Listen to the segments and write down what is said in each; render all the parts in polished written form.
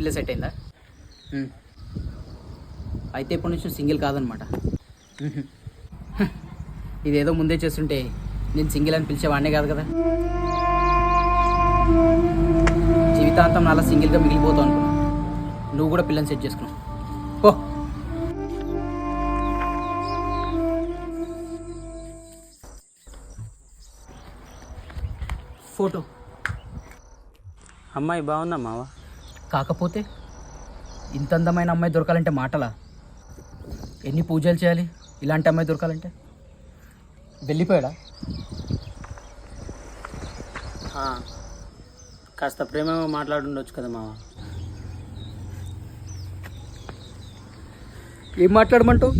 పిల్ల సెట్ అయిందా? అయితే ఇప్పటి నుంచి సింగిల్ కాదనమాట. ఇదేదో ముందే చేస్తుంటే నేను సింగిల్ అని పిలిచేవాడినే కాదు కదా. జీవితాంతం అలా సింగిల్గా మిగిలిపోతావు అనుకున్నా. నువ్వు కూడా పిల్లని సెట్ చేసుకున్నావు. ఓ ఫోటో అమ్మాయి బాగుందా మావా? కాకపోతే ఇంత అందమైన అమ్మాయి దొరకాలంటే మాటలా? ఎన్ని పూజలు చేయాలి ఇలాంటి అమ్మాయి దొరకాలంటే? వెళ్ళిపోయాడా? కాస్త ప్రేమగా మాట్లాడుండొచ్చు కదా మావా. ఏం మాట్లాడమంటావు?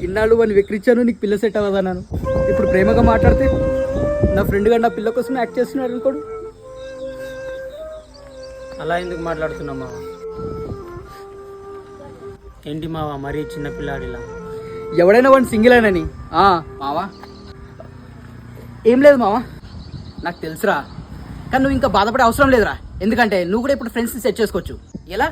ఇన్నాళ్ళు వాడిని వెక్కిరించాను, నీకు పిల్ల సెట్ అవ్వదన్నాను. ఇప్పుడు ప్రేమగా మాట్లాడితే నా ఫ్రెండ్గా నా పిల్ల కోసం యాక్ట్ చేస్తున్నాడు అనుకోడు. అలా ఎందుకు మాట్లాడుతున్నావు మావా? ఏంటి మావా మరీ చిన్నపిల్లాడిలా? ఎవడైనా వాడిని సింగిల్ అయినని. మావా ఏం లేదు మావా, నాకు తెలుసురా. కానీ నువ్వు ఇంకా బాధపడే అవసరం లేదురా. ఎందుకంటే నువ్వు కూడా ఇప్పుడు ఫ్రెండ్స్ని సెట్ చేసుకోవచ్చు. ఎలా?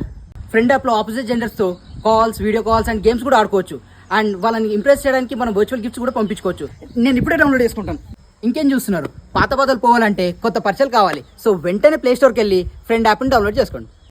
ఫ్రెండ్ యాప్లో ఆపోజిట్ జెండర్స్తో calls, video calls and games కూడా ఆడుకోవచ్చు. అండ్ వాళ్ళని ఇంప్రెస్ చేయడానికి మనం వర్చువల్ గిఫ్ట్స్ కూడా పంపించుకోవచ్చు. నేను ఇప్పుడే డౌన్లోడ్ చేసుకుంటాను. ఇంకేం చూస్తున్నారు? పాత బాధలు పోవాలంటే కొత్త పరిచయాలు కావాలి. సో వెంటనే ప్లే స్టోర్కి వెళ్ళి ఫ్రెండ్ యాప్ని డౌన్లోడ్ చేసుకోండి.